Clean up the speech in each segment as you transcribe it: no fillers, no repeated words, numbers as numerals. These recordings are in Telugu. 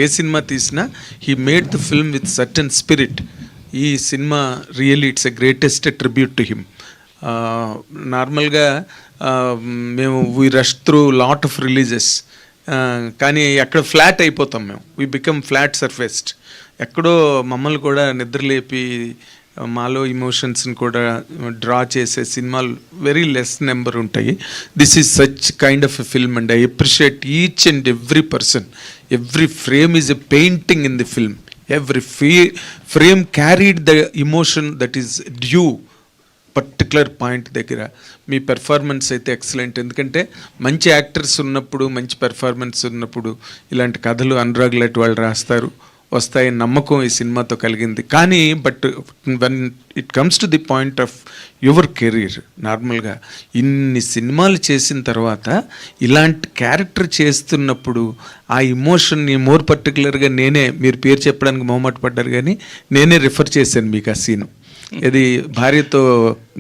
ఏ సినిమా తీసినా he made the film with certain spirit. ఈ సినిమా really it's a greatest tribute to him. నార్మల్గా మేము we rush through lot of releases, కానీ అక్కడ ఫ్లాట్ అయిపోతాం మేము. We become flat surfaced. ఎక్కడో మమ్మల్ని కూడా నిద్రలేపి మాలో ఇమోషన్స్ని కూడా డ్రా చేసే సినిమాలు వెరీ లెస్ నెంబర్ ఉంటాయి. This is such kind of a film and I appreciate each and every person. Every frame is a painting in the film. Every frame carried the emotion that is due particular point దగ్గర. మీ పెర్ఫార్మెన్స్ అయితే ఎక్సలెంట్. ఎందుకంటే మంచి యాక్టర్స్ ఉన్నప్పుడు, మంచి పెర్ఫార్మెన్స్ ఉన్నప్పుడు ఇలాంటి కథలు అనురాగ్ లాంటి వాళ్ళు రాస్తారు, వస్తాయని నమ్మకం ఈ సినిమాతో కలిగింది. కానీ but one it comes to the point of your career, నార్మల్గా ఇన్ని సినిమాలు చేసిన తర్వాత ఇలాంటి క్యారెక్టర్ చేస్తున్నప్పుడు ఆ ఇమోషన్ని మోర్ పర్టికులర్గా నేనే, మీరు పేరు చెప్పడానికి మొహమాట పడ్డారు కానీ నేనే రిఫర్ చేశాను మీకు ఆ సీను. ఇది భార్యతో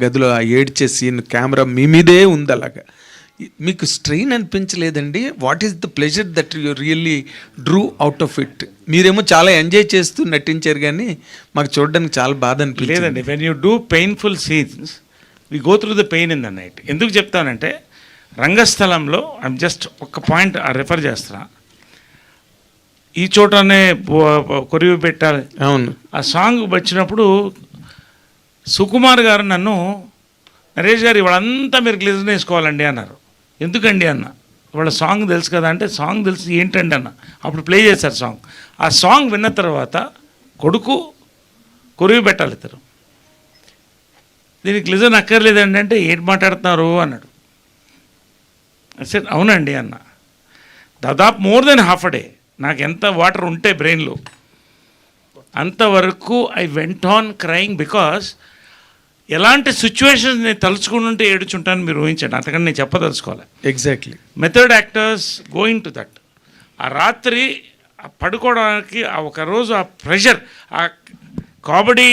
గదిలో ఆ ఏడ్చే సీన్, కెమెరా మీ మీదే ఉంది. అలాగా మీకు స్ట్రెయిన్ అనిపించలేదండి? What is the pleasure that you really drew out of it? మీరేమో చాలా ఎంజాయ్ చేస్తూ నటించారు, కానీ మాకు చూడడానికి చాలా బాధ అనిపించలేదండి. When you do painful scenes we go through the pain in the night. ఎందుకు చెప్తానంటే రంగస్థలంలో ఐమ్ జస్ట్ ఒక పాయింట్ రెఫర్ చేస్తున్నా. ఈ చోటనే కొరివి పెట్టాలి, అవును, ఆ సాంగ్ వచ్చినప్పుడు సుకుమార్ గారు నన్ను, నరేష్ గారు ఇవాళంతా మీరు గ్లిజన్ వేసుకోవాలండి అన్నారు. ఎందుకండి అన్న, ఇవాళ సాంగ్ తెలుసు కదా అంటే, సాంగ్ తెలిసి ఏంటండి అన్న. అప్పుడు ప్లే చేశారు సాంగ్. ఆ సాంగ్ విన్న తర్వాత కొడుకు కొరివి పెట్టాలి ఇద్దరు, దీనికి గ్లిజన్ అక్కర్లేదండి అంటే, ఏంటి మాట్లాడుతున్నారు అన్నాడు. సరే అవునండి అన్న. దాదాపు more than half a day నాకు ఎంత వాటర్ ఉంటే బ్రెయిన్లో అంతవరకు I went on crying. Because ఎలాంటి సిచ్యువేషన్స్ నేను తలుచుకుంటుంటే ఏడుచుంటాను మీరు ఊహించండి. అంతకని నేను చెప్పదలుచుకోవాలి. Exactly method actors going to that. ఆ రాత్రి పడుకోవడానికి ఆ ఒక రోజు ఆ ప్రెషర్, ఆ కామెడీ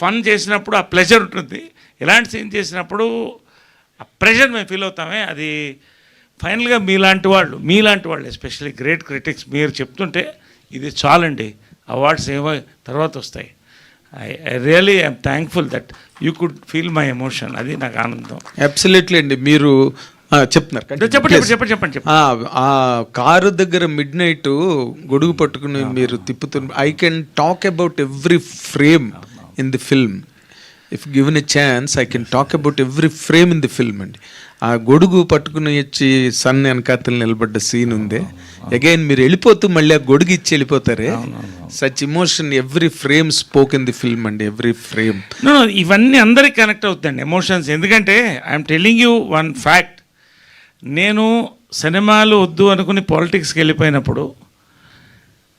ఫన్ చేసినప్పుడు ఆ ప్లెజర్ ఉంటుంది. ఇలాంటి సీన్ చేసినప్పుడు ఆ ప్రెషర్ మేము ఫీల్ అవుతామే. అది ఫైనల్గా మీలాంటి వాళ్ళు ఎస్పెషల్లీ గ్రేట్ క్రిటిక్స్ మీరు చెప్తుంటే ఇది చాలండి, అవార్డ్స్ ఏమో తర్వాత వస్తాయి. I really I'm thankful that you could feel my emotion. అది నాకు ఆనందం. అబ్సల్యూట్లీ అండి. మీరు చెప్తున్నారు, చెప్పండి. ఆ కారు దగ్గర మిడ్ నైట్ గొడుగు పట్టుకుని మీరు తిప్పుతున్న, I can talk about every frame in the film. If given a chance I can talk about every frame in the film అండి. ఆ గొడుగు పట్టుకుని వచ్చి సన్ వెనకాతలు నిలబడ్డ సీన్ ఉందే, అగైన్ మీరు వెళ్ళిపోతూ మళ్ళీ ఆ గొడుగు ఇచ్చి వెళ్ళిపోతారే, such emotion every frame spoke in the film అండి. ఎవ్రీ ఫ్రేమ్ ఇవన్నీ అందరికి కనెక్ట్ అవుతుందండి ఎమోషన్స్. ఎందుకంటే I'm telling you one fact. నేను సినిమాలు వద్దు అనుకుని పాలిటిక్స్కి వెళ్ళిపోయినప్పుడు